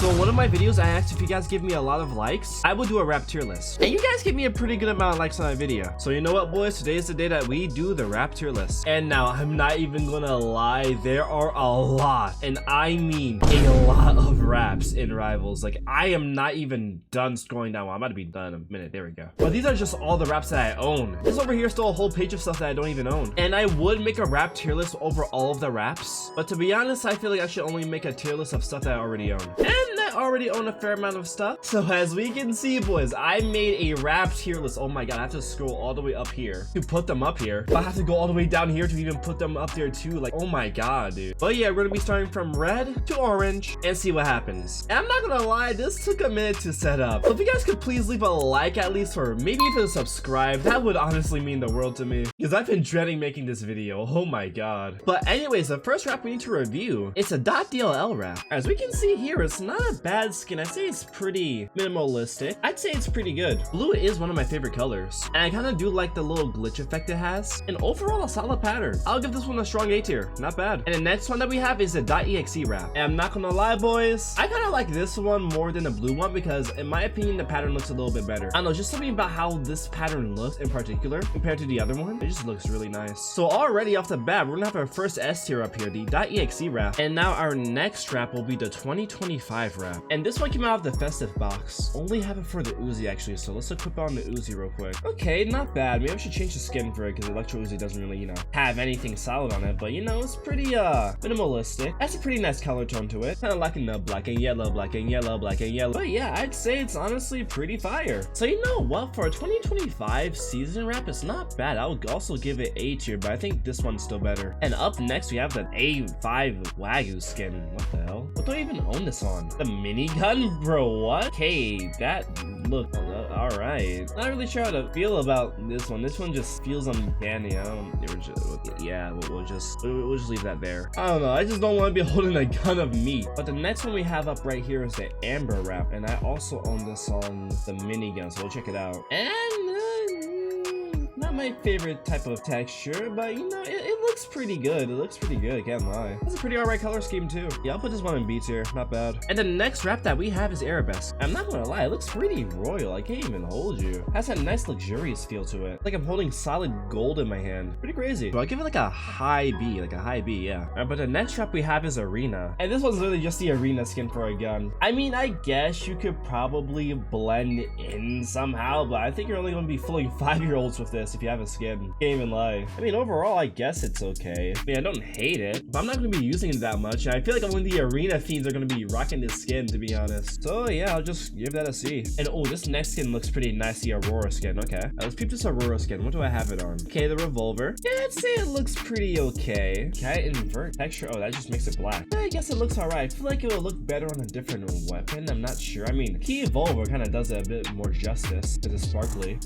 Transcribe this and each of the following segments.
So in one of my videos, I asked if you guys give me a lot of likes, I will do a rap tier list. And you guys give me a pretty good amount of likes on my video. So you know what, boys? Today is the day that we do the rap tier list. And now, I'm not even gonna lie, there are a lot, and I mean a lot of raps in Rivals. Like, I am not even done scrolling down. Well, I'm about to be done in a minute. There we go. But these are just all the raps that I own. This over here is still a whole page of stuff that I don't even own. And I would make a rap tier list over all of the raps. But to be honest, I feel like I should only make a tier list of stuff that I already own. And I already own a fair amount of stuff. So as we can see, boys, I made a rap tier list. Oh my god, I have to scroll all the way up here to put them up here. But I have to go all the way down here to even put them up there too. Like, oh my god, dude. But yeah, we're gonna be starting from red to orange and see what happens. And I'm not gonna lie, this took a minute to set up. So if you guys could please leave a like at least, or maybe even subscribe, that would honestly mean the world to me, because I've been dreading making this video. Oh my god. But anyways, the first rap we need to review, it's a .dll rap. As we can see here, it's not a bad skin. I'd say it's pretty minimalistic. I'd say it's pretty good. Blue is one of my favorite colors, and I kind of do like the little glitch effect it has, and overall a solid pattern. I'll give this one a strong A tier. Not bad. And the next one that we have is a .exe wrap, and I'm not gonna lie, boys, I kind of like this one more than the blue one, because in my opinion the pattern looks a little bit better. I don't know, just something about how this pattern looks in particular compared to the other one, it just looks really nice. So already off the bat, we're gonna have our first S tier up here, the .exe wrap, and now our next wrap will be the 2025 wrap, and this one came out of the festive box. Only have it for the Uzi actually, so let's equip on the Uzi real quick. Okay, not bad. Maybe I should change the skin for it, because Electro Uzi doesn't really, you know, have anything solid on it, but you know, it's pretty minimalistic. That's a pretty nice color tone to it, kind of liking the black and yellow, black and yellow, black and yellow. But yeah, I'd say it's honestly pretty fire. So you know what, for a 2025 season wrap, it's not bad. I would also give it A tier, but I think this one's still better. And up next we have the A5 Wagyu skin. What the hell? What do I even own this on? The minigun, bro? What? Okay, that look all right. Not really sure how to feel about this one. This one just feels uncanny. I don't. Yeah, we'll just leave that there. I don't know. I just don't want to be holding a gun of meat. But the next one we have up right here is the Amber wrap, and I also own this on the minigun, so we'll check it out. And not my favorite type of texture, but you know, it looks pretty good. It looks pretty good, I can't lie. It's a pretty alright color scheme too. Yeah, I'll put this one in B tier, not bad. And the next wrap that we have is Arabesque. I'm not gonna lie, it looks pretty royal. I can't even hold you. It has that nice luxurious feel to it. Like I'm holding solid gold in my hand. Pretty crazy. So I'll give it like a high B, yeah. Alright, but the next wrap we have is Arena. And this one's literally just the Arena skin for a gun. I mean, I guess you could probably blend in somehow, but I think you're only gonna be fooling 5-year-olds with this if you have a skin. Can't even lie. I mean, overall, I guess it's okay. I mean, I don't hate it, but I'm not gonna be using it that much. I feel like only the Arena fiends are gonna be rocking this skin, to be honest. So yeah, I'll just give that a C. And oh, this next skin looks pretty nice, the Aurora skin. Okay, let's peep this Aurora skin. What do I have it on? Okay, the revolver. Yeah, I'd say it looks pretty okay. Can I invert texture? Oh, that just makes it black. I guess it looks alright. I feel like it would look better on a different weapon. I'm not sure. I mean, Key Evolver kind of does it a bit more justice because it's sparkly.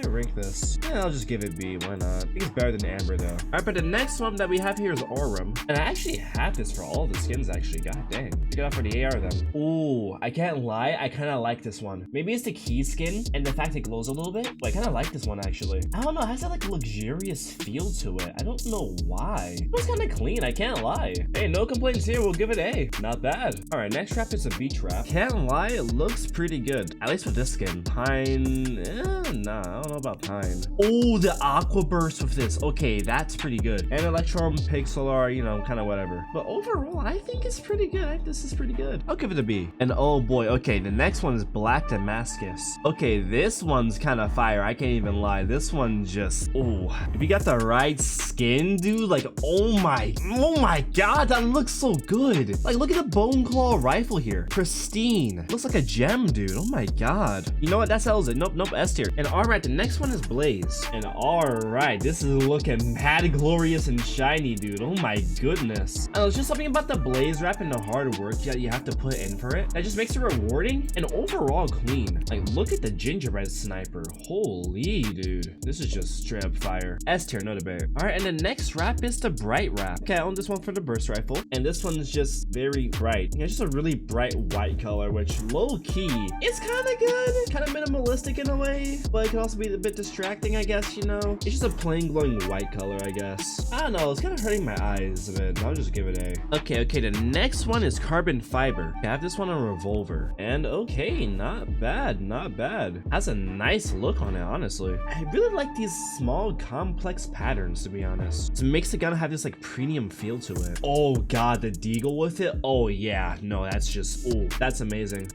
Rank this. Yeah, I'll just give it B. Why not? I think it's better than Amber though. Alright, but the next one that we have here is Aurum. And I actually have this for all the skins actually. God dang. Pick it up for the AR then. Ooh, I can't lie. I kind of like this one. Maybe it's the key skin and the fact it glows a little bit. But I kind of like this one actually. I don't know. It has that like luxurious feel to it. I don't know why. It was kind of clean. I can't lie. Hey, no complaints here. We'll give it A. Not bad. Alright, next wrap is a beach wrap. Can't lie. It looks pretty good. At least with this skin. Pine. Nah, I don't know about Pine. Oh, the Aqua Burst with this. Okay, that's pretty good. And Electrum, Pixelar, you know, kind of whatever. But overall, I think it's pretty good. I think this is pretty good. I'll give it a B. And oh boy, okay, the next one is Black Damascus. Okay, this one's kind of fire. I can't even lie. This one just, oh, if you got the right skin, dude, like, oh my god, that looks so good. Like, look at the Bone Claw rifle here. Pristine. Looks like a gem, dude. Oh my god. You know what? That settles it. Nope, S tier. And all right, the next one is Blaze. And all right, this is looking mad glorious and shiny, dude. Oh my goodness. I don't know, it's just something about the Blaze wrap and the hard work that you have to put in for it that just makes it rewarding and overall clean. Like, look at the gingerbread sniper. Holy, dude. This is just straight up fire. S tier, no debate. All right, and the next wrap is the bright wrap. Okay, I own this one for the burst rifle, and this one's just very bright. Yeah, it's just a really bright white color, which low key is kind of good, kind of minimalistic in a way, but it can also be a bit bit distracting, I guess, you know? It's just a plain glowing white color, I guess. I don't know, it's kind of hurting my eyes a bit. I'll just give it a. Okay, the next one is carbon fiber. I have this one on revolver. And okay, not bad, not bad. Has a nice look on it, honestly. I really like these small, complex patterns, to be honest. It makes the gun have this like premium feel to it. Oh god, the deagle with it. Oh yeah, no, that's just, oh, that's amazing.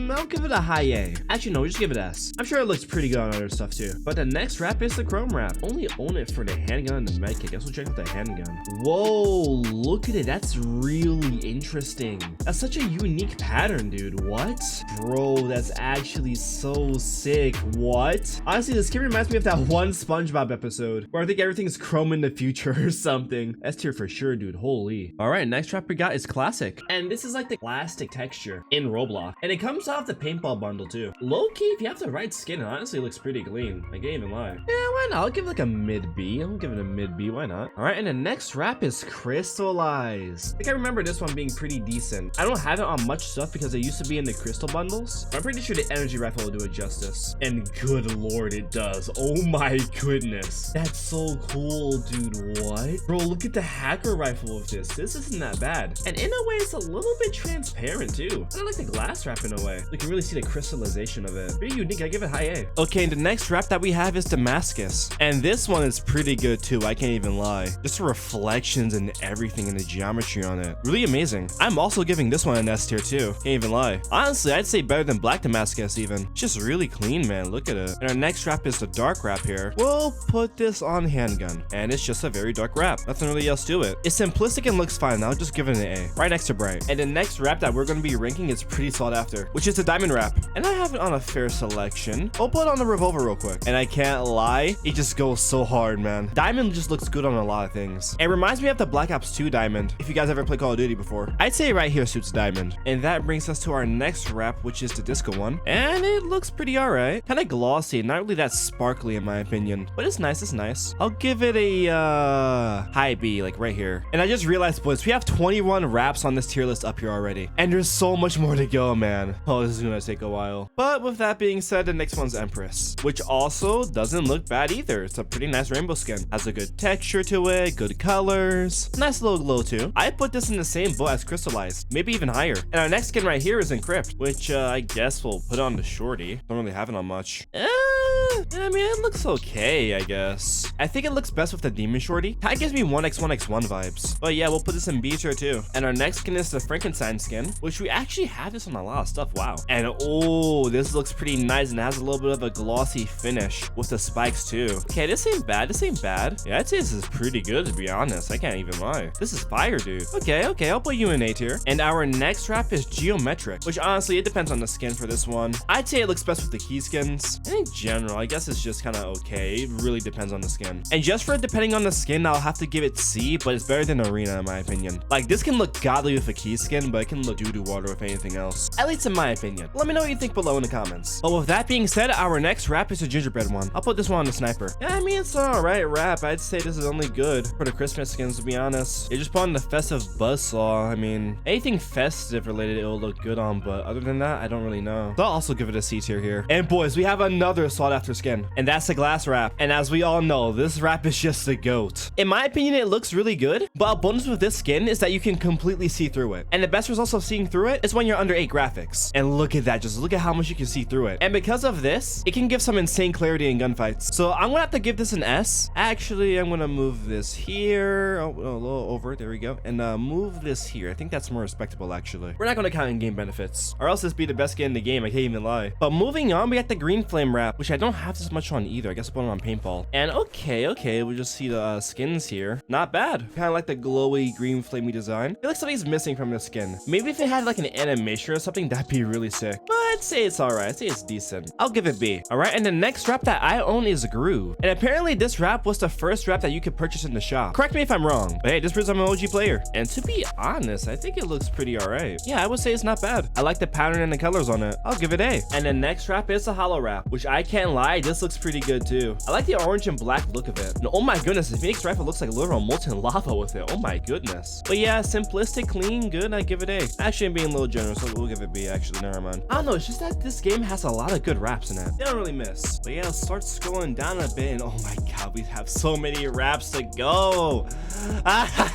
I'll give it a high A. Actually, no, just give it S. I'm sure it looks pretty good on other stuff too. But the next wrap is the chrome wrap. Only own it for the handgun and the medkit. Guess we'll check out the handgun. Whoa, look at it. That's really interesting. That's such a unique pattern, dude. What? Bro, that's actually so sick. What? Honestly, this skin reminds me of that one SpongeBob episode where I think everything's chrome in the future or something. S tier for sure, dude. Holy. All right, next wrap we got is classic. And this is like the plastic texture in Roblox. And it comes off the paintball bundle too. Low-key, if you have the right skin, it honestly looks pretty clean. I can't even lie. Yeah, why not? I'll give it like a mid-B. I'll give it a mid-B. Why not? All right, and the next wrap is crystallized. I think I remember this one being pretty decent. I don't have it on much stuff because it used to be in the crystal bundles. I'm pretty sure the energy rifle will do it justice. And good lord, it does. Oh my goodness. That's so cool, dude. What? Bro, look at the hacker rifle of this. This isn't that bad. And in a way, it's a little bit transparent too. I like the glass wrap in a way. You can really see the crystallization of it. Pretty unique. I give it high A. Okay, and the next wrap that we have is Damascus. And this one is pretty good too. I can't even lie. Just the reflections and everything and the geometry on it. Really amazing. I'm also giving this one an S tier too. Can't even lie. Honestly, I'd say better than Black Damascus even. Just really clean, man. Look at it. And our next wrap is the dark wrap here. We'll put this on handgun. And it's just a very dark wrap. Nothing really else to it. It's simplistic and looks fine. I'll just give it an A. Right next to bright. And the next wrap that we're going to be ranking is pretty sought after, which is the diamond wrap. And I have it on a fair selection. I'll put it on the revolver real quick. And I can't lie, it just goes so hard, man. Diamond just looks good on a lot of things. It reminds me of the Black Ops 2 diamond, if you guys ever played Call of Duty before. I'd say right here suits diamond. And that brings us to our next wrap, which is the disco one. And it looks pretty alright. Kind of glossy, not really that sparkly in my opinion. But it's nice, it's nice. I'll give it a high B, like right here. And I just realized, boys, we have 21 wraps on this tier list up here already. And there's so much more to go, man. Oh, this is gonna take a while. But with that being said, the next one's Empress, which also doesn't look bad either. It's a pretty nice rainbow skin. Has a good texture to it, good colors, nice little glow too. I put this in the same boat as Crystallized, maybe even higher. And our next skin right here is Encrypt, which I guess we'll put on the shorty. Don't really have it on much. I mean, it looks okay, I guess. I think it looks best with the demon shorty. That gives me 1x1x1 vibes. But yeah, we'll put this in B tier too. And our next skin is the Frankenstein skin, which we actually have this on a lot of stuff. Wow. And oh, this looks pretty nice and has a little bit of a glossy finish with the spikes too. Okay, this ain't bad. This ain't bad. Yeah, I'd say this is pretty good, to be honest. I can't even lie. This is fire, dude. Okay, I'll put you in A tier. And our next wrap is Geometric, which honestly, it depends on the skin for this one. I'd say it looks best with the key skins. And in general, I guess it's just kind of okay. It really depends on the skin. And just for depending on the skin, I'll have to give it C, but it's better than Arena in my opinion. Like, this can look godly with a key skin, but it can look doo-doo water with anything else. At least in my opinion. Let me know what you think below in the comments. But with that being said, our next wrap is a gingerbread one. I'll put this one on the sniper. Yeah, I mean, it's an alright wrap. I'd say this is only good for the Christmas skins, to be honest. You just put on the festive buzzsaw. I mean, anything festive related, it'll look good on, but other than that, I don't really know. So I'll also give it a C tier here. And boys, we have another sought after skin, and that's the glass wrap. And as we all know, this wrap is just the goat. In my opinion, it looks really good, but a bonus with this skin is that you can completely see through it. And the best result of seeing through it is when you're under 8 graphics. And look at that, just look at how much you can see through it. And because of this, it can give some insane clarity in gunfights. So I'm gonna have to give this an S. Actually, I'm gonna move this here, a little over, there we go, and move this here. I think that's more respectable, actually. We're not gonna count in-game benefits, or else this be the best skin in the game, I can't even lie. But moving on, we got the green flame wrap, which I don't have this much on either. I guess I'll put it on paintball. And okay, we just see the skins here. Not bad. Kind of like the glowy green flamey design. I feel like something's missing from the skin. Maybe if it had like an animation or something, that'd be really sick. But I'd say it's alright. I'd say it's decent. I'll give it B. Alright, and the next wrap that I own is Groove. And apparently this wrap was the first wrap that you could purchase in the shop. Correct me if I'm wrong, but hey, this proves I'm an OG player. And to be honest, I think it looks pretty alright. Yeah, I would say it's not bad. I like the pattern and the colors on it. I'll give it A. And the next wrap is a hollow wrap, which I can't lie, lie, this looks pretty good too. I like the orange and black look of it. And oh my goodness, the Phoenix rifle looks like literal molten lava with it. Oh my goodness. But yeah, simplistic, clean, good. I give it A. Actually, I'm being a little generous, so we'll give it B. Actually, never mind. I don't know. It's just that this game has a lot of good raps in it. They don't really miss. But yeah, let's start scrolling down a bit. And oh my god, we have so many raps to go.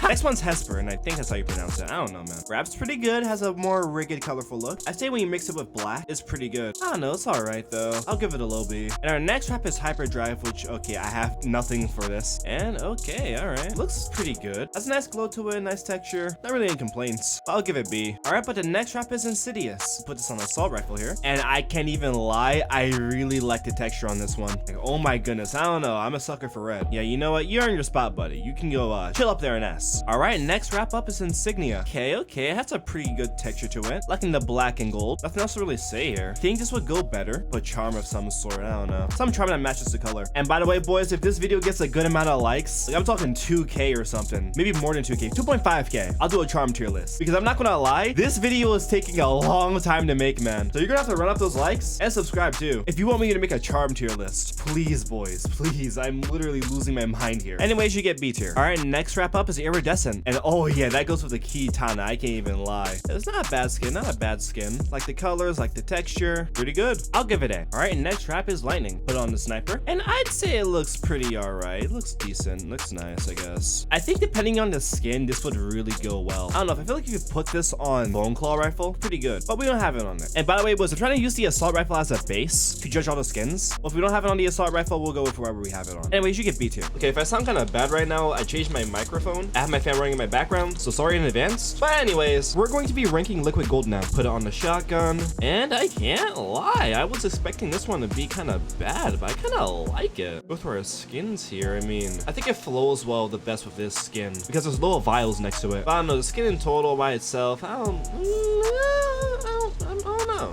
Next one's Hesper, and I think that's how you pronounce it. I don't know, man. Rap's pretty good. Has a more rigged, colorful look. I say when you mix it with black, it's pretty good. I don't know. It's all right though. I'll give it a low B. And our next rap is Hyperdrive, which okay, I have nothing for this. And okay, all right. Looks pretty good. Has a nice glow to it, nice texture. Not really any complaints. I'll give it B. All right, but the next rap is Insidious. Put this on the assault rifle here. And I can't even lie, I really like the texture on this one. Like, oh my goodness, I don't know. I'm a sucker for red. Yeah, you know what? You're in your spot, buddy. You can go chill up there in S. All right, next wrap up is Insignia. Okay, it has a pretty good texture to it. Liking the black and gold. Nothing else to really say here. Think this would go better, but charm of some sort. I don't know. Some charm that matches the color. And by the way, boys, if this video gets a good amount of likes, like I'm talking 2K or something, maybe more than 2K, 2.5K, I'll do a charm tier list. Because I'm not gonna lie, this video is taking a long time to make, man. So you're gonna have to run up those likes and subscribe too. If you want me to make a charm tier list, please, boys, please. I'm literally losing my mind here. Anyways, you get B tier. All right, next wrap up is Iridescent. And oh yeah, that goes with the Kitana. I can't even lie. It's not a bad skin, not a bad skin. Like the colors, like the texture, pretty good. I'll give it A. All right, next wrap is Lightning. Put on the Sniper. And I'd say it looks pretty all right. It looks decent. Looks nice, I guess. I think depending on the skin, this would really go well. I don't know. If I feel like you could put this on Bone Claw rifle, pretty good. But we don't have it on there. And by the way, boys, I'm trying to use the assault rifle as a base to judge all the skins. Well, if we don't have it on the assault rifle, we'll go with wherever we have it on. Anyways, you get B tier. Okay, if I sound kind of bad right now, I changed my microphone. I have my fan running in my background, so sorry in advance. But anyways, we're going to be ranking Liquid Gold now. Put it on the shotgun. And I can't lie, I was expecting this one to be kind of bad, but I kind of like it. Both our skins here, I mean, I think it flows well the best with this skin because there's little vials next to it. But I don't know, the skin in total by itself, I don't know.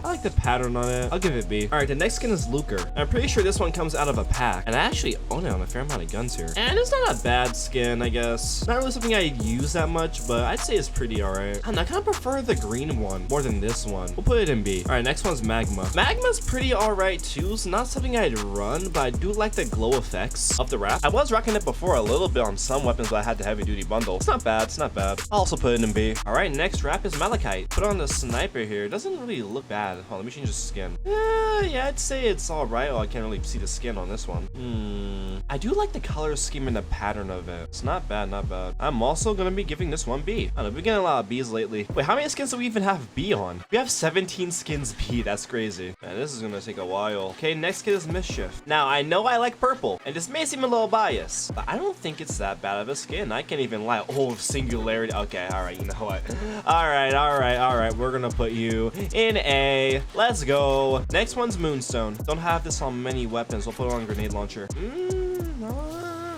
I like the pattern on it. I'll give it B. All right, the next skin is Lucre. I'm pretty sure this one comes out of a pack. And I actually own it on a fair amount of guns here. And it's not a bad skin, I guess. Not really something I use that much, but I'd say it's pretty all right. And I kind of prefer the green one more than this one. We'll put it in B. All right, next one's Magma. Magma's pretty all right too. It's not something I'd run, but I do like the glow effects of the wrap. I was rocking it before a little bit on some weapons, but I had the heavy duty bundle. It's not bad. It's not bad. I'll also put it in B. All right, next wrap is Malachite. Put on the Sniper here. It doesn't really look bad. Hold on, let me change the skin. Yeah, I'd say it's all right. Oh, I can't really see the skin on this one. I do like the color scheme and the pattern of it. It's not bad, not bad. I'm also gonna be giving this one B. I don't know, we're getting a lot of B's lately. Wait, how many skins do we even have B on? We have 17 skins B. That's crazy. Man, this is gonna take a while. Okay, next skin is Mischief. Now, I know I like purple, and this may seem a little biased, but I don't think it's that bad of a skin. I can't even lie. Oh, Singularity. Okay, all right, you know what? All right. We're gonna put you in A. Let's go. Next one's Moonstone. Don't have this on many weapons. We'll put it on Grenade Launcher.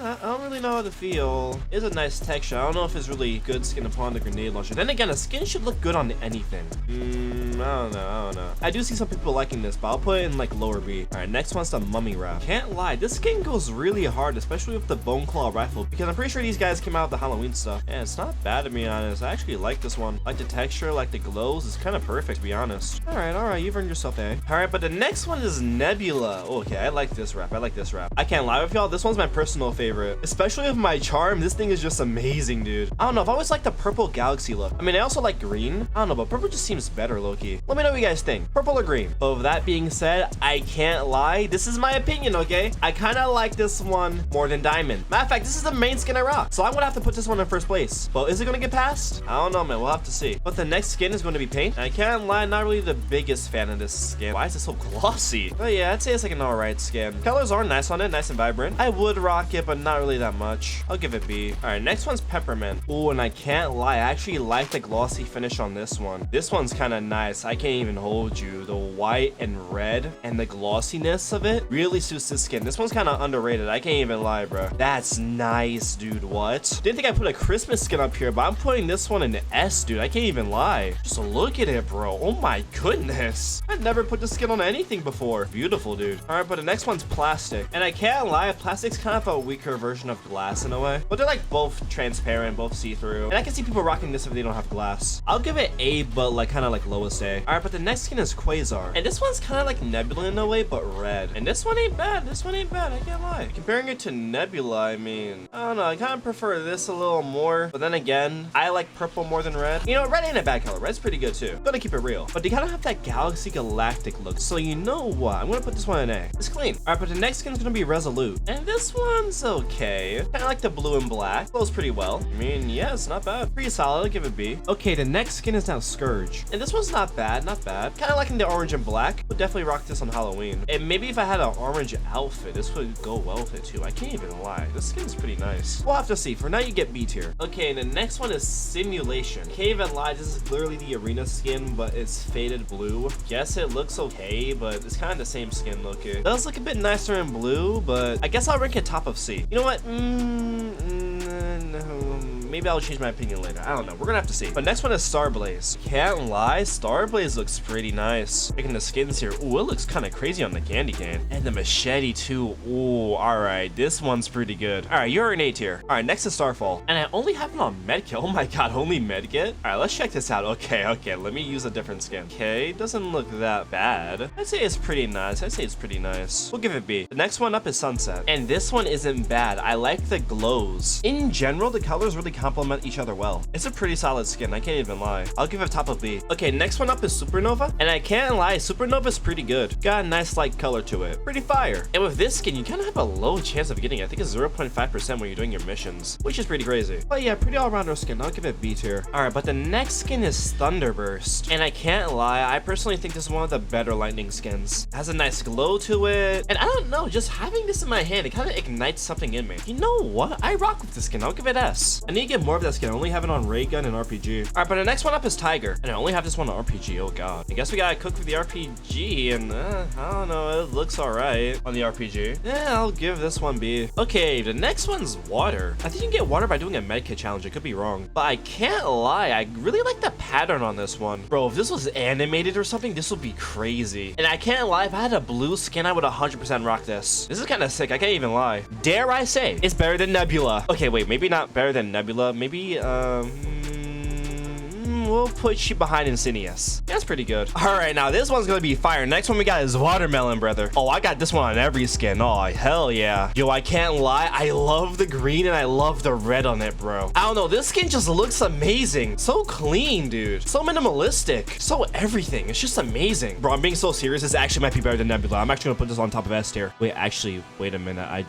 I don't really know how to feel. It's a nice texture. I don't know if it's really good skin upon the Grenade Launcher. Then again, a skin should look good on anything. I don't know. I do see some people liking this, but I'll put it in like lower B. All right, next one's the Mummy Wrap. Can't lie, this skin goes really hard, especially with the Bone Claw rifle, because I'm pretty sure these guys came out with the Halloween stuff. And it's not bad to be honest. I actually like this one. Like the texture, like the glows. It's kind of perfect to be honest. All right, you've earned yourself A. All right, but the next one is Nebula. Okay, I like this wrap. I can't lie with y'all. This one's my personal favorite, especially with my charm. This thing is just amazing, dude. I don't know. I've always liked the purple galaxy look. I mean, I also like green. I don't know, but purple just seems better, low-key. Let me know what you guys think. Purple or green? But with that being said, I can't lie. This is my opinion, okay? I kind of like this one more than Diamond. Matter of fact, this is the main skin I rock, so I'm gonna have to put this one in first place. But is it gonna get passed? I don't know, man. We'll have to see. But the next skin is going to be Paint. And I can't lie, not really the biggest fan of this skin. Why is it so glossy? But yeah, I'd say it's like an alright skin. Colors are nice on it, nice and vibrant. I would rock it, but not really that much. I'll give it B. All right, next one's Peppermint. Oh, and I can't lie, I actually like the glossy finish on this one. This one's kind of nice. I can't even hold you. The white and red and the glossiness of it really suits this skin. This one's kind of underrated. I can't even lie, bro. That's nice, dude. What? Didn't think I put a Christmas skin up here, but I'm putting this one in S, dude. I can't even lie. Just look at it, bro. Oh my goodness. I've never put this skin on anything before. Beautiful, dude. All right, but the next one's Plastic. And I can't lie, Plastic's kind of a weaker version of glass in a way, but they're like both transparent, both see-through. And I can see people rocking this if they don't have glass. I'll give it A, but like kind of like lowest A. All right, but the next skin is Quasar. And this one's kind of like Nebula in a way, but red. And this one ain't bad. This one ain't bad. I can't lie. Comparing it to Nebula, I mean, I don't know. I kind of prefer this a little more. But then again, I like purple more than red. You know, red ain't a bad color. Red's pretty good too. Gotta keep it real. But they kind of have that Galaxy Galactic look. So you know what? I'm gonna put this one in A. It's clean. All right, but the next skin's gonna be Resolute. And this one's okay. Kind of like the blue and black. Flows pretty well. I mean, yeah, it's not bad. Pretty solid. I'll give it B. Okay, the next skin is now Scourge. And this one's not bad. Not bad. Kind of liking the orange and black. Would definitely rock this on Halloween. And maybe if I had an orange outfit, this would go well with it too. I can't even lie. This skin's pretty nice. We'll have to see. For now, you get B tier. Okay, and the next one is Simulation. Can't even lie. This is literally the arena skin, but it's faded blue. Yes, it looks okay, but it's kind of the same skin looking. It does look a bit nicer in blue, but I guess I'll rank it top of C. You know what? Maybe I'll change my opinion later. I don't know. We're gonna have to see. But next one is Starblaze. Can't lie, Starblaze looks pretty nice. Making the skins here. Ooh, it looks kind of crazy on the candy cane. And the machete too. Ooh, all right. This one's pretty good. All right, you're an A tier. All right, next is Starfall. And I only have it on medkit. Oh my God, only medkit? All right, let's check this out. Okay, let me use a different skin. Okay, doesn't look that bad. I'd say it's pretty nice. We'll give it B. The next one up is Sunset. And this one isn't bad. I like the glows. In general, the colors really complement each other well. It's a pretty solid skin. I can't even lie. I'll give it top of B. Okay, next one up is Supernova. And I can't lie, Supernova's pretty good. Got a nice light color to it. Pretty fire. And with this skin, you kind of have a low chance of getting it. I think it's 0.5% when you're doing your missions, which is pretty crazy. But yeah, pretty all-rounder skin. I'll give it B tier. All right, but the next skin is Thunderburst. And I can't lie, I personally think this is one of the better lightning skins. It has a nice glow to it. And I don't know, just having this in my hand, it kind of ignites something in me. You know what? I rock with this skin. I'll give it S. I need to get more of that skin. I only have it on ray gun and RPG. All right, but the next one up is Tiger. And I only have this one on RPG. Oh God. I guess we gotta cook for the RPG, and I don't know, it looks all right on the RPG. Yeah, I'll give this one B. Okay, the next one's Water. I think you can get water by doing a medkit challenge. I could be wrong, but I can't lie, I really like the pattern on this one. Bro, if this was animated or something, this would be crazy. And I can't lie, if I had a blue skin, I would 100% rock this. This is kind of sick. I can't even lie. Dare I say it's better than Nebula. Okay, wait, maybe not better than Nebula. Maybe we'll put you behind Insidious. That's pretty good. All right, now this one's gonna be fire. Next one we got is Watermelon, brother. Oh, I got this one on every skin. Oh, hell yeah. Yo, I can't lie, I love the green and I love the red on it, bro. I don't know, this skin just looks amazing. So clean, dude. So minimalistic. So everything. It's just amazing. Bro, I'm being so serious. This actually might be better than Nebula. I'm actually gonna put this on top of S tier. Wait, actually, wait a minute.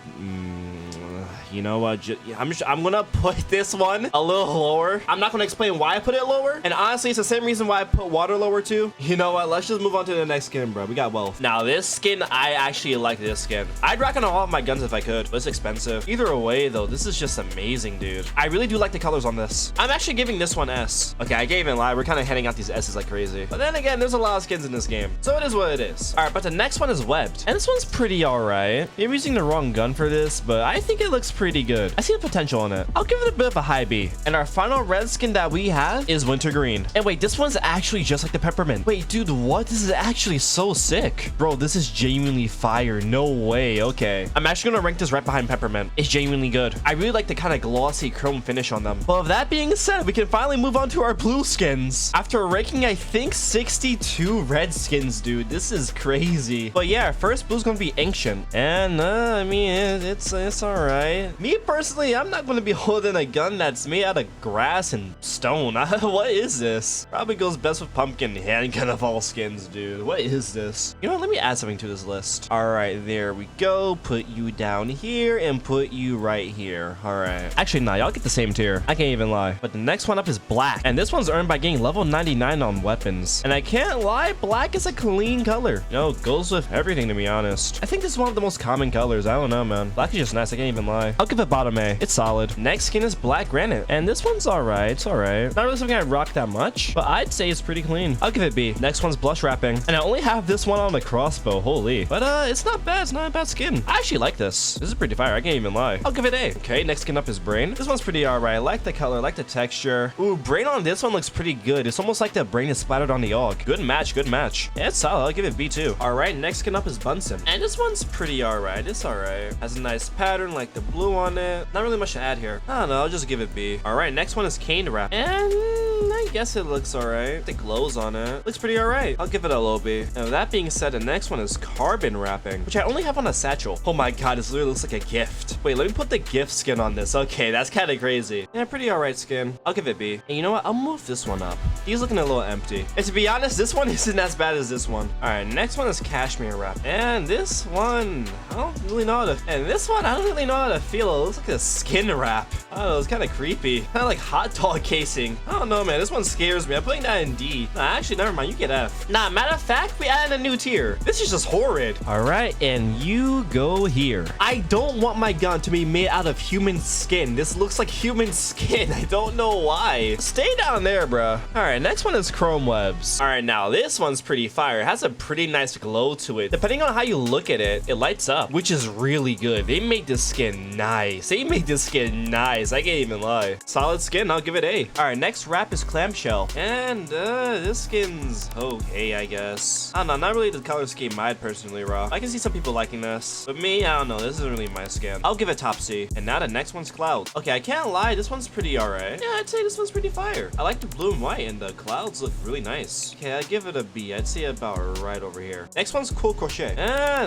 You know what? I'm gonna put this one a little lower. I'm not gonna explain why I put it lower. And honestly, it's the same reason why I put Water lower too. You know what? Let's just move on to the next skin, bro. We got Wealth. Now, this skin, I actually like this skin. I'd rock it on all of my guns if I could, but it's expensive. Either way, though, this is just amazing, dude. I really do like the colors on this. I'm actually giving this one S. Okay, I can't even lie. We're kind of handing out these S's like crazy. But then again, there's a lot of skins in this game, so it is what it is. All right, but the next one is Webbed. And this one's pretty all right. Maybe using the wrong gun for this, but I think it looks pretty good. I see the potential in it. I'll give it a bit of a high B. And our final red skin that we have is Wintergreen. And wait, this one's actually just like the Peppermint. Wait, dude, what? This is actually so sick. Bro, this is genuinely fire. No way. Okay. I'm actually gonna rank this right behind Peppermint. It's genuinely good. I really like the kind of glossy chrome finish on them. Well, with that being said, we can finally move on to our blue skins. After ranking, I think 62 red skins, dude. This is crazy. But yeah, first blue's gonna be Ancient. And I mean, it's all right. Me personally, I'm not going to be holding a gun that's made out of grass and stone. What is this? Probably goes best with pumpkin handgun of all skins, dude. What is this? You know what? Let me add something to this list. All right, there we go. Put you down here and put you right here. All right. Actually, nah, y'all get the same tier. I can't even lie. But the next one up is Black. And this one's earned by getting level 99 on weapons. And I can't lie, Black is a clean color. You know, it goes with everything, to be honest. I think this is one of the most common colors. I don't know, man. Black is just nice. I can't even lie. I'll give it bottom A. It's solid. Next skin is Black Granite. And this one's all right. It's all right. Not really something I rock that much, but I'd say it's pretty clean. I'll give it B. Next one's Blush Wrapping. And I only have this one on the crossbow. Holy. But it's not bad. It's not a bad skin. I actually like this. This is pretty fire. I can't even lie. I'll give it A. Okay, next skin up is Brain. This one's pretty all right. I like the color. I like the texture. Ooh, Brain on this one looks pretty good. It's almost like the brain is splattered on the AUG. Good match. Good match. Yeah, it's solid. I'll give it B too. All right, next skin up is Bunsen. And this one's pretty all right. It's all right. Has a nice pattern like the blue glue on it. Not really much to add here. I don't know, I'll just give it B. All right, next one is cane wrap. And I guess it looks all right. The glows on it. Looks pretty all right. I'll give it a low B. And with that being said, the next one is carbon wrapping, which I only have on a satchel. Oh my god, this literally looks like a gift. Wait, let me put the gift skin on this. Okay, that's kind of crazy. Yeah, pretty all right skin. I'll give it B. And you know what? I'll move this one up. He's looking a little empty. And to be honest, this one isn't as bad as this one. All right, next one is cashmere wrap. And this one, I don't really know how to... And this one, I don't really know how to feel. It looks like a skin wrap. I don't know, it's kind of creepy. Kind of like hot dog casing. I don't know, man. This one scares me. I'm putting that in D. Nah, actually, never mind. You get F. Nah, matter of fact, we added a new tier. This is just horrid. All right, and you go here. I don't want my gun to be made out of human skin. This looks like human skin. I don't know why. Stay down there, bro. All right, next one is chrome webs. All right, now this one's pretty fire. It has a pretty nice glow to it. Depending on how you look at it, it lights up, which is really good. They made this skin nice. They made this skin nice. I can't even lie. Solid skin. I'll give it A. All right, next wrap is clamshell. And this skin's okay, I guess. I don't know. Not really the color scheme I'd personally rock. I can see some people liking this, but me, I don't know. This isn't really my skin. I'll give it top C. And now the next one's cloud. Okay, I can't lie. This one's pretty all right. Yeah, I'd say this one's pretty fire. I like the blue and white, and the clouds look really nice. Okay, I'd give it a B. I'd say about right over here. Next one's cool crochet.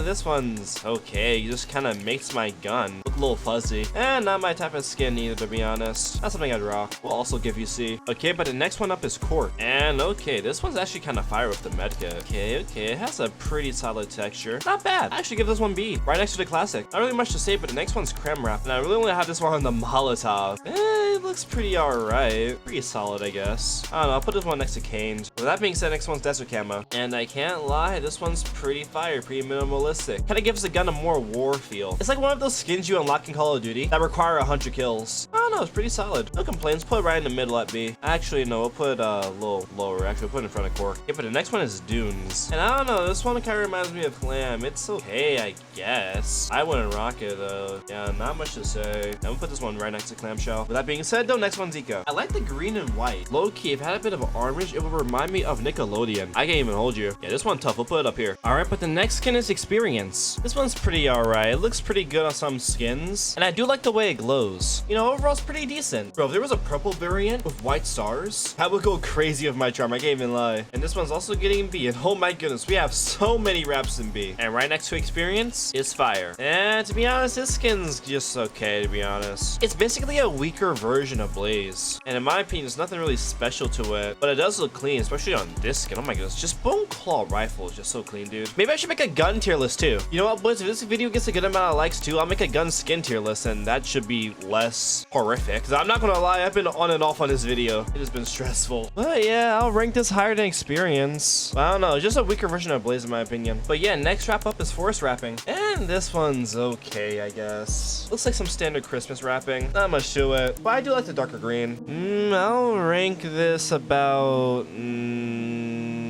This one's okay. It just kind of makes my gun look a little fuzzy. And not my type of skin either, to be honest. Not something I'd rock. We'll also give you C. Okay, but the next one up is cork. And okay, this one's actually kind of fire with the medkit. Okay, it has a pretty solid texture. Not bad. I actually give this one B. Right next to the classic. Not really much to say, but the next one's creme wrap. And I really only have this one on the Molotov. It looks pretty alright. Pretty solid, I guess. I don't know. I'll put this one next to Caned. With that being said, next one's desert camo. And I can't lie, this one's pretty fire, pretty minimalistic. Kind of gives the gun a more war feel. It's like one of those skins you unlock in Call of Duty that require 100 kills. I don't know, it's pretty solid. No complaints. Put it right in the middle at B. Actually, no, we'll put a little lower. Actually, we'll put it in front of cork. Okay, but the next one is dunes. And I don't know, this one kind of reminds me of clam. It's okay, I guess. I wouldn't rock it though. Yeah, not much to say. I'm gonna put this one right next to clamshell. With that being said, though, next one's Eco. I like the green and white. Low key, if it had a bit of orange, it would remind me of Nickelodeon. I can't even hold you. Yeah, this one tough. We'll put it up here. All right, but the next skin is experience. This one's pretty all right. It looks pretty good on some skins, and I do like the way it glows. You know, overall, it's pretty decent. Bro, if there was a purple variant with white stars, that would go crazy with my charm. I can't even lie. And this one's also getting B. And oh my goodness, we have so many wraps in B. And right next to experience is fire. And to be honest, this skin's just okay, to be honest. It's basically a weaker version of Blaze. And in my opinion, there's nothing really special to it, but it does look clean, especially on this skin. Oh my goodness, just bone claw rifle is just so clean, dude. Maybe I should make a gun tier list too. You know what, boys? If this video gets a good amount of likes too, I'll make a gun skin tier list, and that should be less horrific. Because I'm not gonna lie, I've been on and off on this video. It has been stressful. But yeah, I'll rank this higher than experience. I don't know, it's just a weaker version of Blaze in my opinion. But yeah, next wrap up is forest wrapping. And this one's okay, I guess. Looks like some standard Christmas wrapping. Not much to it, but I do like the darker green. I'll rank this about...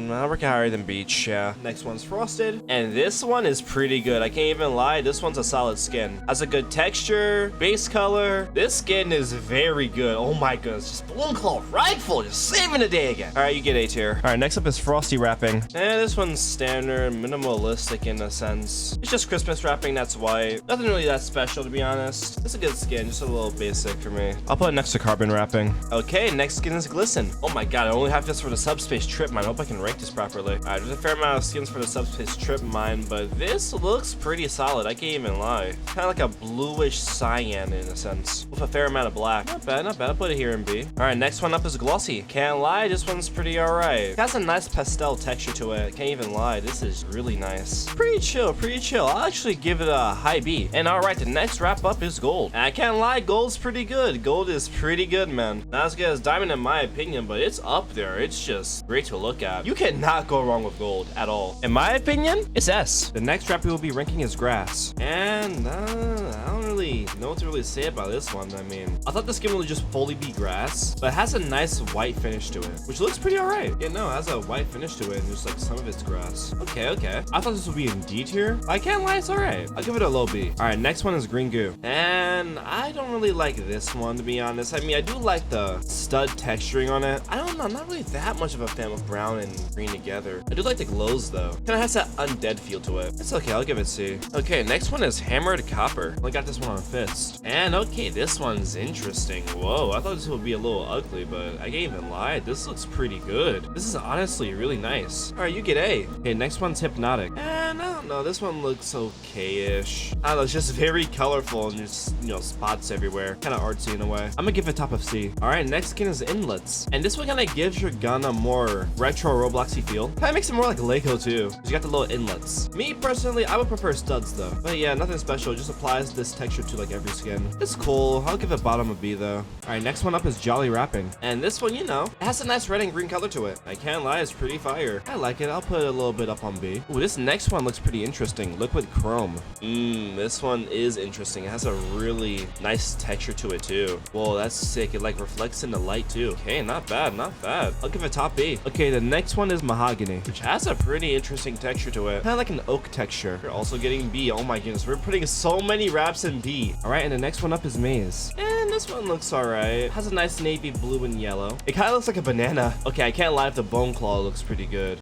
I'll rank it higher than beach, yeah. Next one's frosted. And this one is pretty good. I can't even lie. This one's a solid skin. Has a good texture, base color. This skin is very good. Oh my goodness. Just balloon claw rifle. Just saving the day again. All right, you get A tier. All right, next up is frosty wrapping. And this one's standard, minimalistic in a sense. It's just Christmas wrapping that's white. Nothing really that special, to be honest. It's a good skin, just a little basic for me. I'll put it next to carbon wrapping. Okay, next skin is glisten. Oh my god, I only have this for the subspace trip mine. I hope I can rank this properly. All right, there's a fair amount of skins for the subspace trip mine, but this looks pretty solid. I can't even lie. Kind of like a bluish cyan in a sense, with a fair amount of black. Not bad, not bad. I'll put it here in B. All right, next one up is glossy. Can't lie, this one's pretty all right. It has a nice pastel texture to it. Can't even lie, this is really nice. Pretty chill, pretty chill. I'll actually give it a high B. And all right, the next wrap up is gold. And I can't lie, gold's pretty good. Gold is pretty good, man. Not as good as diamond in my opinion, but it's up there. It's just great to look at. You cannot go wrong with gold at all. In my opinion, it's S. The next wrap we will be ranking is grass. And I don't really know what to really say about this one. I mean, I thought the skin would just fully be grass, but it has a nice white finish to it, which looks pretty all right. Yeah, no, it has a white finish to it, and just like some of it's grass. Okay, okay. I thought this would be in D tier. I can't lie, it's all right. I'll give it a low B. All right, next one is green goo. And I don't really like this one, to be honest. I mean, I do like the stud texturing on it. I don't know, I'm not really that much of a fan of brown and green together. I do like the glows though. Kind of has that undead feel to it. It's okay, I'll give it C. Okay, next one is hammered copper. I got this one on fist. And okay, this one's interesting. Whoa, I thought this would be a little ugly, but I can't even lie. This looks pretty good. This is honestly really nice. All right, you get A. Okay, next one's hypnotic. And I don't know, this one looks okay-ish. I don't know, it's just very colorful and just, you know, spots everywhere. Kind of artsy in a way. I'm gonna give it a top of C. All right, next skin is inlets. And this one kind of gives your gun a more retro Robloxy feel. Kind of makes it more like Lego too. You got the little inlets. Me personally, I would prefer studs though. But yeah, nothing special. It just applies this texture to like every skin. It's cool. I'll give it bottom a B though. All right, next one up is jolly wrapping. And this one, you know, it has a nice red and green color to it. I can't lie, it's pretty fire. I like it. I'll put it a little bit up on B. Ooh, this next one looks pretty interesting. Liquid chrome. This one is interesting. It has a really nice texture to it too. Whoa, that's sick. It like reflects in the light too. Okay, not bad, not bad. I'll give it top B. Okay, the next one is mahogany, which has a pretty interesting texture to it. Kind of like an oak texture. You're also getting B. Oh my goodness, we're putting so many wraps in B. All right, and the next one up is maze. And this one looks all right. Has a nice navy blue and yellow. It kind of looks like a banana. Okay, I can't lie if the bone claw looks pretty good.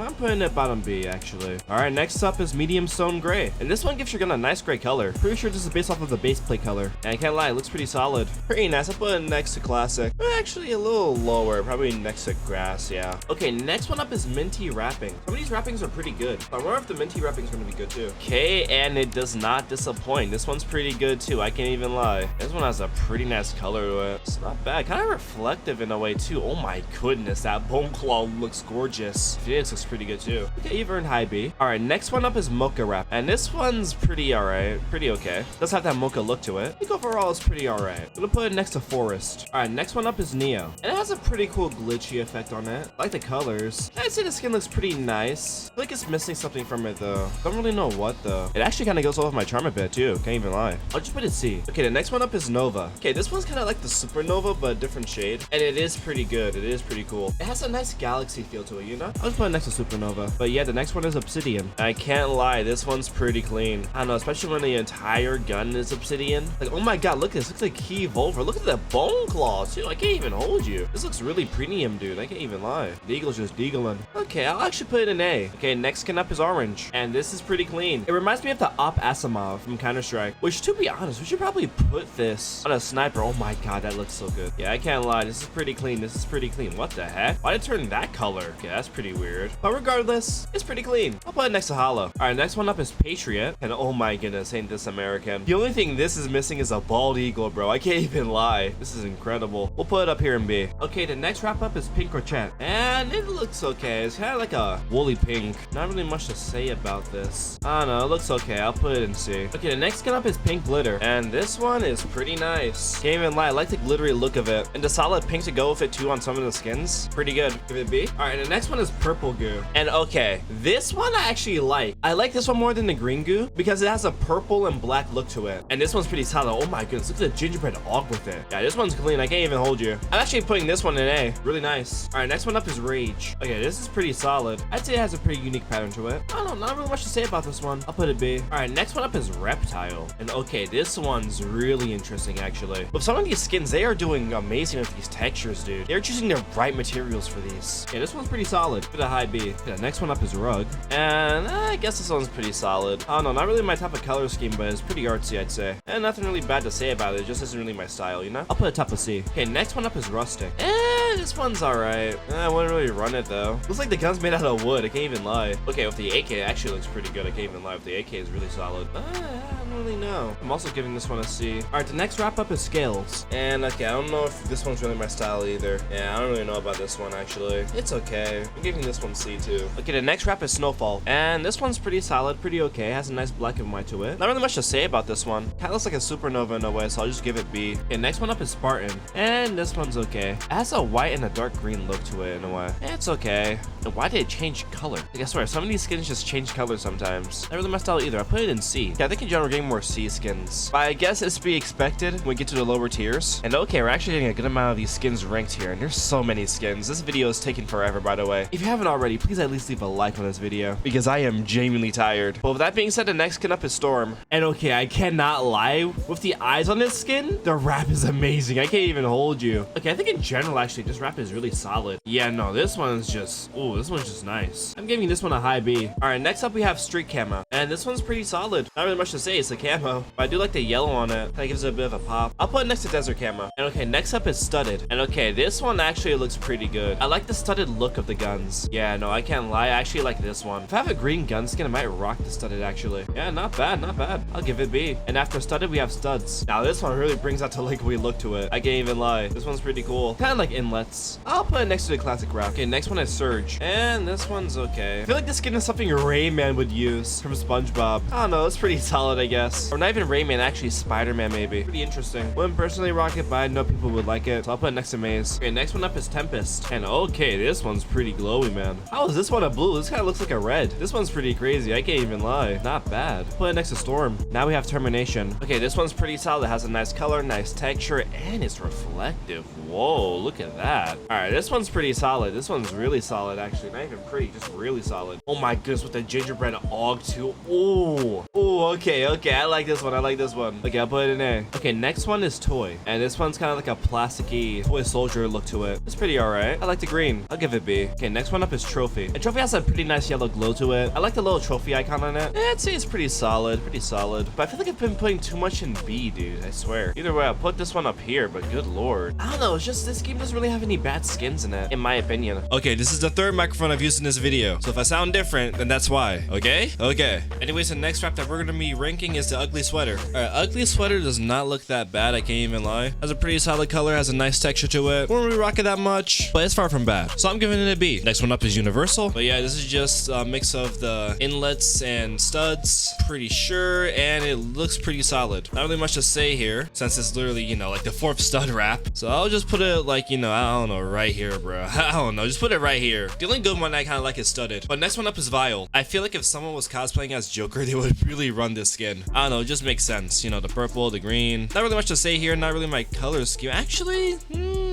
I'm putting it bottom B actually. All right, next up is medium stone gray. And this one gives your gun a nice gray color. Pretty sure this is based off of the base plate color. And I can't lie, it looks pretty solid. Pretty nice. I'll put it next to classic. Actually, a little lower. Probably next to grass, yeah. Okay, next one up is minty wrapping. Some of these wrappings are pretty good. I wonder if the minty wrapping is going to be good too. Okay, and it does not disappoint. This one's pretty good too. I can't even lie. This one has a pretty nice color to it. It's not bad. Kind of reflective in a way too. Oh my goodness, that bone claw looks gorgeous. Phoenix looks pretty good too. Okay, you've earned high B. All right, next one up is mocha wrap. And this one's pretty all right. Pretty okay. Does have that mocha look to it. I think overall it's pretty all right. I'm gonna put it next to forest. All right, next one up is Neo. And it has a pretty cool glitchy effect on it. I like the colors. I'd say the skin looks pretty nice. I feel like it's missing something from it though. Don't really know what though. It actually kind of goes off my charm a bit too. Can't even lie. I'll just put it C. Okay, the next one up is Nova. Okay, this one's kind of like the supernova, but a different shade. And it is pretty good. It is pretty cool. It has a nice galaxy feel to it, you know? I'll just put it next to supernova. But yeah, the next one is obsidian. I can't lie, this one's pretty clean. I don't know, especially when the entire gun is obsidian. Like, oh my god, look at this. Looks like key Volver. Look at the bone claw too. I can't even hold you. This looks really premium, dude. I can't even lie. The eagle's just deagling. Okay, I'll actually put it in A. Okay, next skin up is orange. And this is pretty clean. It reminds me of the Op Asimov from Counter-Strike, which to be honest, we should probably put this on a sniper. Oh my god, that looks so good. Yeah, I can't lie. This is pretty clean. This is pretty clean. What the heck? Why did it turn that color? Okay, that's pretty weird. But regardless, it's pretty clean. I'll put it next to Hollow. All right, next one up is Patriot. And oh my goodness, ain't this American. The only thing this is missing is a bald eagle, bro. I can't even lie. This is incredible. We'll put it up here in B. Okay, the next wrap up is Pink Crochet. And it looks okay. It's kind of like a woolly pink. Not really much to say about this. I don't know. It looks okay. I'll put it in C. Okay, the next skin up is Pink Glitter. And this one is pretty nice. Can't even lie. I like the glittery look of it. And the solid pink to go with it too on some of the skins. Pretty good. Give it a B. All right, the next one is Purple Goo. And okay, this one I actually like. I like this one more than the green goo because it has a purple and black look to it. And this one's pretty solid. Oh my goodness. Look at the gingerbread og with it. Yeah, this one's clean. I can't even hold you. I'm actually putting this one in A. Really nice. All right, next one up is Rage. Okay, this is pretty solid. I'd say it has a pretty unique pattern to it. I don't know, not really much to say about this one. I'll put it B. All right, next one up is Reptile. And okay, this one's really interesting actually. With some of these skins, they are doing amazing with these textures, dude. They're choosing the right materials for these. Yeah, this one's pretty solid. Put a high B. Yeah, next one up is Rug. And I guess this one's pretty solid. I don't know, not really my type of color scheme, but it's pretty artsy, I'd say. And nothing really bad to say about it. It just isn't really my style, you know? I'll put a top of C. Okay, next one up is Rustic. This one's alright. I wouldn't really run it though. Looks like the gun's made out of wood. I can't even lie. Okay, with the AK, it actually looks pretty good. I can't even lie. With the AK, is really solid. I don't really know. I'm also giving this one a C. Alright, the next wrap up is Scales. And okay, I don't know if this one's really my style either. Yeah, I don't really know about this one actually. It's okay. I'm giving this one C too. Okay, the next wrap is Snowfall. And this one's pretty solid, pretty okay. It has a nice black and white to it. Not really much to say about this one. Kind of looks like a supernova in a way, so I'll just give it B. Okay, next one up is Spartan. And this one's okay. It has a white and a dark green look to it in a way. It's okay. And why did it change color? Like, I swear, some of these skins just change color sometimes. Not really my style either. I put it in C. Yeah, I think in general we're getting more C skins. But I guess it's to be expected when we get to the lower tiers. And okay, we're actually getting a good amount of these skins ranked here. And there's so many skins. This video is taking forever, by the way. If you haven't already, please please at least leave a like on this video because I am genuinely tired. But with that being said, the next skin up is Storm. And okay, I cannot lie, with the eyes on this skin, the wrap is amazing. I can't even hold you. Okay, I think in general, actually, this wrap is really solid. Yeah, no, this one's just, oh, this one's just nice. I'm giving this one a high B. All right, next up we have Street Camo. And this one's pretty solid. Not really much to say, it's a camo. But I do like the yellow on it. That gives it a bit of a pop. I'll put it next to Desert Camo. And okay, next up is Studded. And okay, this one actually looks pretty good. I like the studded look of the guns. Yeah, no, I can't lie. I actually like this one. If I have a green gun skin, I might rock the Studded actually. Yeah, not bad, not bad. I'll give it B. And after Studded, we have Studs. Now this one really brings out to like we look to it. I can't even lie. This one's pretty cool. Kind of like inlets. I'll put it next to the classic wrap. Okay, next one is Surge. And this one's okay. I feel like this skin is something Rayman would use from SpongeBob. I don't know, it's pretty solid, I guess. Or not even Rayman, actually Spider-Man maybe. Pretty interesting. Wouldn't personally rock it, but I know people would like it. So I'll put it next to Maze. Okay, next one up is Tempest. And okay, this one's pretty glowy, man. How is this one a blue? This kind of looks like a red. This one's pretty crazy. I can't even lie. Not bad. Put it next to Storm. Now we have Termination. Okay, this one's pretty solid. It has a nice color, nice texture, and it's reflective. Whoa, look at that. All right, this one's pretty solid. This one's really solid, actually. Not even pretty, just really solid. Oh my goodness, with the gingerbread og too. Oh, okay. I like this one. I like this one. Okay, I'll put it in A. Okay, next one is Toy. And this one's kind of like a plasticky toy soldier look to it. It's pretty all right. I like the green. I'll give it B. Okay, next one up is Trophy. And Trophy has a pretty nice yellow glow to it. I like the little trophy icon on it. I'd say it's pretty solid. Pretty solid. But I feel like I've been putting too much in B, dude. I swear. Either way, I'll put this one up here, but good lord. I don't know. It's just this game doesn't really have any bad skins in it, in my opinion. Okay, this is the third microphone I've used in this video. So if I sound different, then that's why. Okay? Okay. Anyways, the next wrap that we're gonna be ranking is the Ugly Sweater. Alright, Ugly Sweater does not look that bad. I can't even lie. Has a pretty solid color, has a nice texture to it. Won't really rock it that much, but it's far from bad. So I'm giving it a B. Next one up is Universal. But yeah, this is just a mix of the inlets and studs. Pretty sure, and it looks pretty solid. Not really much to say here, since it's literally, you know, like the fourth stud wrap. So I'll just put it like, you know, I don't know, right here, bro. I don't know, just put it right here. The only good one I kind of like is Studded. But next one up is Vile. I feel like if someone was cosplaying as Joker, they would really run this skin. I don't know, it just makes sense. You know, the purple, the green. Not really much to say here, not really my color scheme. Actually,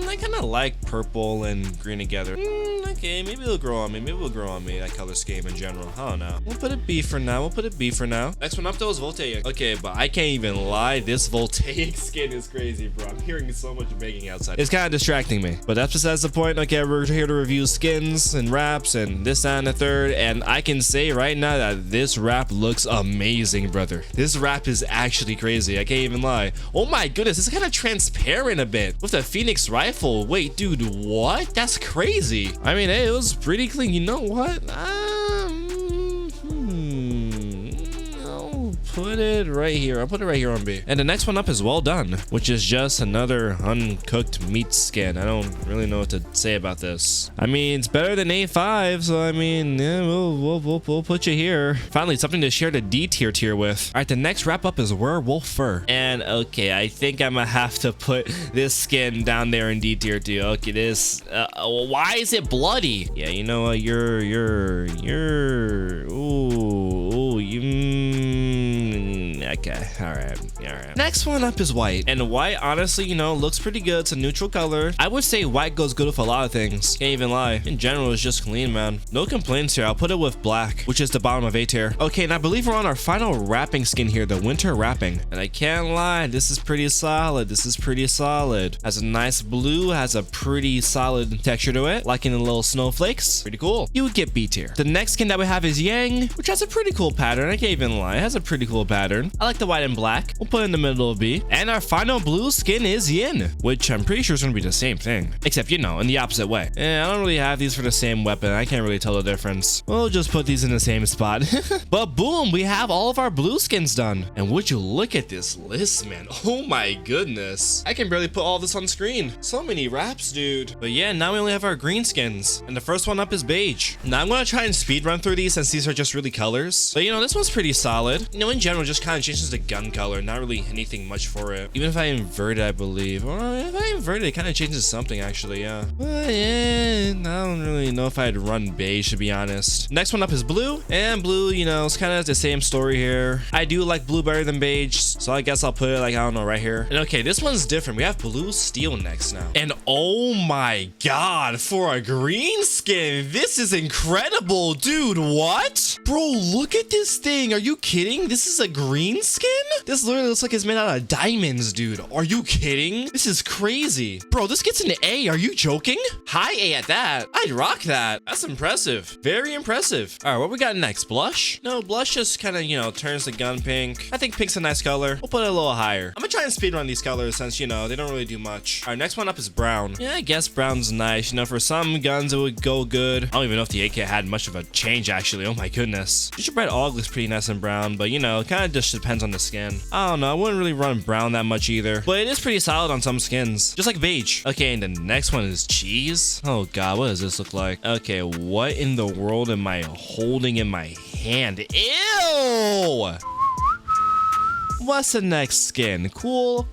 I kind of like purple and green together. Okay, maybe it'll grow on me. Maybe it'll grow on me, that color scheme in general. I don't know. We'll put it B for now. We'll put it B for now. Next one up though is Voltaic. Okay, but I can't even lie. This Voltaic skin is crazy, bro. I'm hearing so much banging outside. It's kind of distracting me, but that's besides the point. Okay, we're here to review skins and wraps and this, that, and the third. And I can say right now that this wrap looks amazing, brother. This wrap is actually crazy. I can't even lie. Oh my goodness, it's kind of transparent a bit with the Phoenix rifle. Wait, dude, what? That's crazy. I mean, hey, it was pretty clean. You know what? Put it right here. I'll put it right here on B. And the next one up is Well Done, which is just another uncooked meat skin. I don't really know what to say about this. I mean, it's better than A5, so I mean, yeah, we'll put you here. Finally, something to share the D tier with. All right, the next wrap up is Werewolf Fur. And okay, I think I'm gonna have to put this skin down there in D tier too. Okay, this. Why is it bloody? Yeah, you know what? Okay, all right. Next one up is White. And White, honestly, you know, looks pretty good. It's a neutral color. I would say White goes good with a lot of things. Can't even lie. In general, it's just clean, man. No complaints here. I'll put it with Black, which is the bottom of A tier. Okay, and I believe we're on our final wrapping skin here, the Winter Wrapping. And I can't lie, this is pretty solid. This is pretty solid. Has a nice blue, has a pretty solid texture to it, like in the little snowflakes. Pretty cool. You would get B tier. The next skin that we have is Yang, which has a pretty cool pattern. I can't even lie. It has a pretty cool pattern. I like the white and black. We'll put it in the middle of B. And our final blue skin is Yin, which I'm pretty sure is going to be the same thing, except, you know, in the opposite way. I don't really have these for the same weapon. I can't really tell the difference. We'll just put these in the same spot. But boom, we have all of our blue skins done. And would you look at this list, man? Oh my goodness. I can barely put all this on screen. So many wraps, dude. But yeah, now we only have our green skins. And the first one up is Beige. Now I'm going to try and speed run through these since these are just really colors. But you know, this one's pretty solid. You know, in general, just kind of change changes the gun color. Not really anything much for it. Even if I invert it, I believe. Or if I invert it, it kind of changes something actually, yeah. But yeah, I don't really know if I'd run beige, to be honest. Next one up is blue. And blue, you know, it's kind of the same story here. I do like blue better than beige, so I guess I'll put it like, I don't know, right here. And okay, this one's different. We have blue steel next now. And oh my god, for a green skin, this is incredible, dude. What? Bro, look at this thing. Are you kidding? This is a green skin? This literally looks like it's made out of diamonds, dude. Are you kidding? This is crazy. Bro, this gets an A. Are you joking? High A at that. I'd rock that. That's impressive. Very impressive. All right, what we got next? Blush? No, blush just kind of, you know, turns the gun pink. I think pink's a nice color. We'll put it a little higher. I'm gonna try and speedrun these colors since, you know, they don't really do much. All right, next one up is brown. Yeah, I guess brown's nice. You know, for some guns, it would go good. I don't even know if the AK had much of a change, actually. Oh my goodness. Gingerbread Og looks pretty nice in brown, but, you know, it kind of just depends on the skin. I don't know. I wouldn't really run brown that much either, but it is pretty solid on some skins, just like beige. Okay, and the next one is cheese. Oh god, what does this look like? Okay, what in the world am I holding in my hand? Ew! What's the next skin? Cool.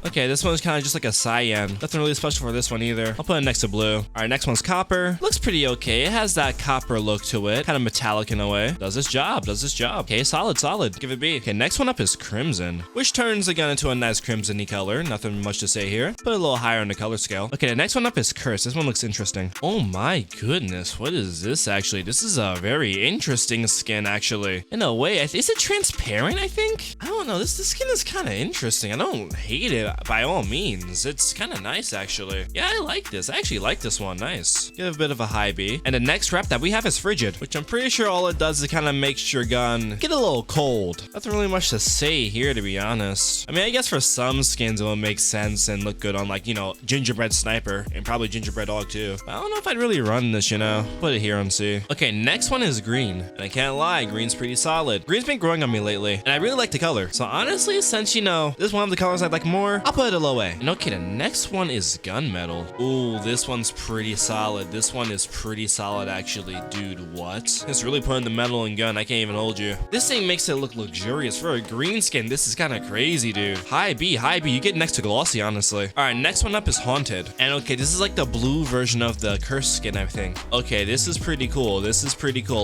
Okay, this one's kind of just like a cyan. Nothing really special for this one either. I'll put it next to blue. All right, next one's copper. Looks pretty okay. It has that copper look to it. Kind of metallic in a way. Does this job. Okay, solid. Give it B. Okay, next one up is crimson, which turns the gun into a nice crimson-y color. Nothing much to say here. Put it a little higher on the color scale. Okay, the next one up is curse. This one looks interesting. Oh my goodness. What is this actually? This is a very interesting skin actually. In a way, is it transparent, I think? I don't know. This skin is kind of interesting. I don't hate it by all means. It's kind of nice actually. Yeah, I like this. I actually like this one. Nice. Give it a bit of a high B. And the next wrap that we have is frigid, which I'm pretty sure all it does is kind of makes your gun get a little cold. Nothing really much to say here, to be honest. I mean, I guess for some skins it will make sense and look good on, like, you know, gingerbread sniper and probably gingerbread Og too. But I don't know if I'd really run this, you know. Put it here and see. Okay, next one is green. And I can't lie, green's pretty solid. Green's been growing on me lately, and I really like the color. So honestly, since, you know, this is one of the colors I like more, I'll put it a low A. And okay, the next one is gunmetal. Ooh, this one's pretty solid. This one is pretty solid, actually. Dude, what? It's really putting the metal in gun. I can't even hold you. This thing makes it look luxurious. For a green skin, this is kind of crazy, dude. High B. You get next to glossy, honestly. All right, next one up is haunted. And okay, this is like the blue version of the curse skin, I think. Okay, this is pretty cool.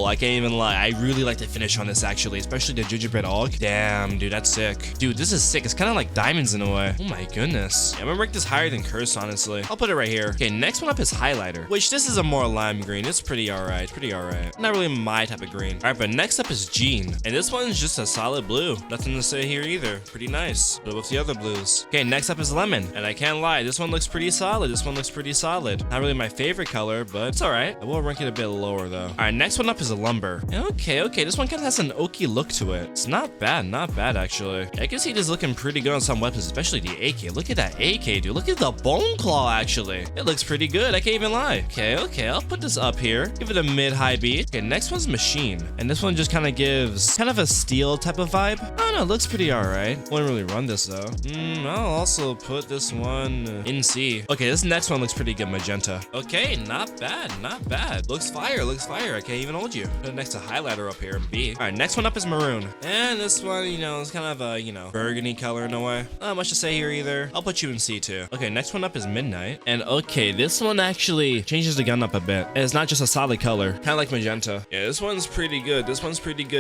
I can't even lie. I really like the finish on this, actually, especially the gingerbread Og. Damn, dude, that's sick. Dude, this is sick. It's kind of like diamonds in a way. Oh my goodness. Yeah, I'm gonna rank this higher than curse, honestly. I'll put it right here. Okay, next one up is highlighter, which this is a more lime green. It's pretty all right. Not really my type of green. All right, but next up is jean, and this one's just a solid blue. Nothing to say here either. Pretty nice. But with the other blues. Okay, next up is lemon, and I can't lie. This one looks pretty solid. Not really my favorite color, but it's all right. I will rank it a bit lower though. All right, next one up is a lumber. Okay, this one kind of has an oaky look to it. It's not bad actually. I can see this looking pretty good on some weapons, especially the AK. Look at that AK, dude. Look at the bone claw, actually. It looks pretty good. I can't even lie. Okay. I'll put this up here. Give it a mid-high B. Okay, next one's machine. And this one just kind of gives kind of a steel type of vibe. I don't know. It looks pretty all right. Wouldn't really run this, though. I'll also put this one in C. Okay, this next one looks pretty good. Magenta. Okay, not bad. Looks fire. I can't even hold you. Put it next to highlighter up here, B. All right, next one up is maroon. And this one, you know, it's kind of a, you know, burgundy color in a way. Not much to say here either. I'll put you in C too. Okay, next one up is midnight. And okay, this one actually changes the gun up a bit. It's not just a solid color, kind of like magenta. Yeah, this one's pretty good.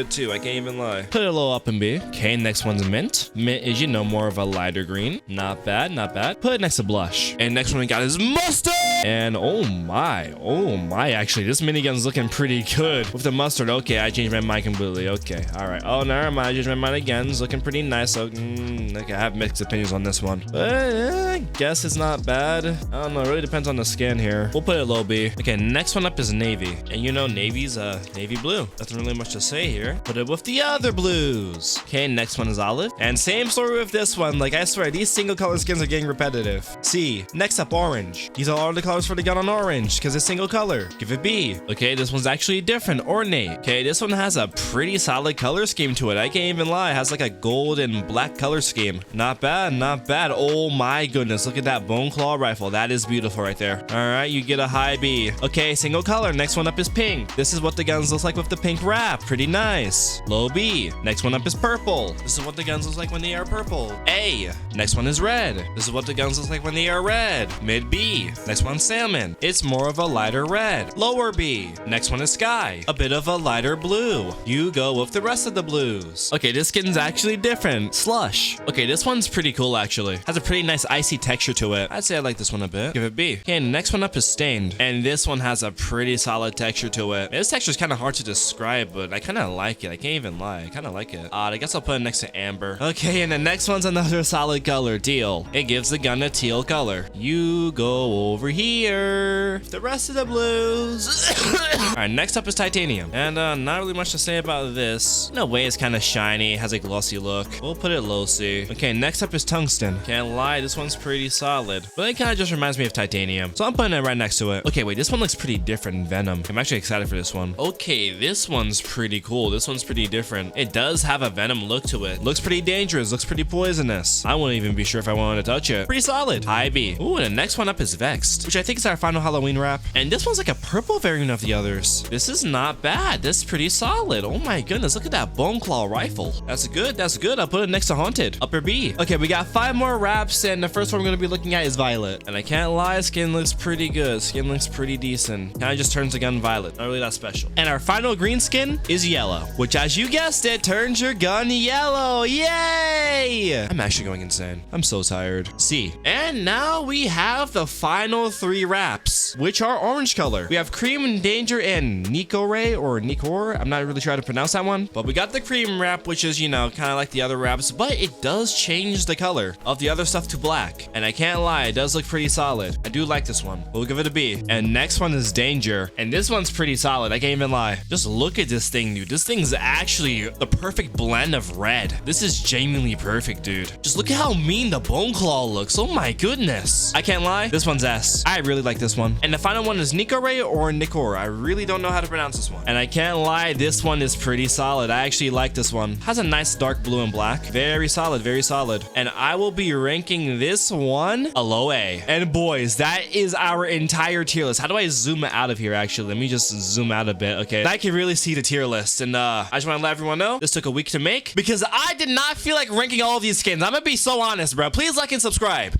Too. I can't even lie. Put it a little up in B. Okay, next one's mint. Mint is, you know, more of a lighter green. Not bad. Put it next to blush. And next one we got is mustard. And oh my, actually, this minigun's looking pretty good with the mustard. Okay, I changed my mind completely. Okay, all right. Oh, never mind. I changed my mind again. It's looking pretty nice. So, okay, I have mixed opinions on this one. But I guess it's not bad. I don't know. It really depends on the skin here. We'll put it low B. Okay, next one up is navy. And you know, navy's navy blue. Nothing really much to say here. Put it with the other blues. Okay, next one is olive. And same story with this one. Like, I swear, these single color skins are getting repetitive. C. Next up, orange. These are all the colors for the gun on orange because it's single color. Give it B. Okay, this one's actually different, ornate. Okay, this one has a pretty solid color scheme to it. I can't even lie. It has like a gold and black color scheme. Not bad, not bad. Oh my goodness, look at that bone claw rifle. That is beautiful right there. All right, you get a high B. Okay, single color. Next one up is pink. This is what the guns look like with the pink wrap. Pretty nice. Low B. Next one up is purple. This is what the guns look like when they are purple. A. Next one is red. This is what the guns look like when they are red. Mid B. Next one's salmon. It's more of a lighter red. Lower B. Next one is sky. A bit of a lighter blue. You go with the rest of the blues. Okay, this skin's actually different. Slush. Okay, this one's pretty cool actually. Has a pretty nice icy texture to it. I'd say I like this one a bit. Give it B. Okay, next one up is stained. And this one has a pretty solid texture to it. This texture is kind of hard to describe, but I kind of like it. I can't even lie. I kind of like it. I guess I'll put it next to amber. Okay, and the next one's another solid color, teal. It gives the gun a teal color. You go over here. The rest of the blues. All right, next up is titanium. And not really much to say about this. In a way, it's kind of shiny. Has a glossy look. We'll put it low C. Okay, next up is tungsten. Can't lie, this one's pretty solid. But it kind of just reminds me of titanium. So I'm putting it right next to it. Okay, wait, this one looks pretty different. Venom. I'm actually excited for this one. Okay, this one's pretty cool. This one's pretty different. It does have a venom look to it. Looks pretty dangerous. Looks pretty poisonous. I wouldn't even be sure if I wanted to touch it. Pretty solid. High B. Ooh, and the next one up is Vexed, which I think is our final Halloween wrap. And this one's like a purple variant of the others. This is not bad. This is pretty solid. Oh my goodness, look at that bone claw rifle. That's good. That's good. I'll put it next to Haunted. Upper B. Okay, we got 5 more wraps, and the first one we're going to be looking at is Violet. And I can't lie, skin looks pretty good. Skin looks pretty decent. Kind of just turns the gun violet. Not really that special. And our final green skin is yellow, which, as you guessed it, turns your gun yellow. Yay! I'm actually going insane. I'm so tired. C. And now we have the final 3 wraps, which are orange color. We have Cream, Danger, and Nicore or Nicor. I'm not really sure how to pronounce that one, but we got the cream wrap, which is, you know, kind of like the other wraps, but it does change the color of the other stuff to black. And I can't lie, it does look pretty solid. I do like this one. We'll give it a B. And next one is Danger. And this one's pretty solid. I can't even lie. Just look at this thing, dude. This thing's actually the perfect blend of red. This is genuinely perfect, dude. Just look at how mean the bone claw looks. Oh my goodness. I can't lie. This one's S. I really like this one. And the final one is Nicore or Nicor. I really don't know how to pronounce this one. And I can't lie, this one is pretty solid. I actually like this one. Has a nice dark blue and black. Very solid, very solid. And I will be ranking this one a low A. And boys, that is our entire tier list. How do I zoom out of here, actually? Let me just zoom out a bit, okay? I can really see the tier list. And I just want to let everyone know this took a week to make because I did not feel like ranking all of these skins. I'm gonna be so honest, bro. Please like and subscribe.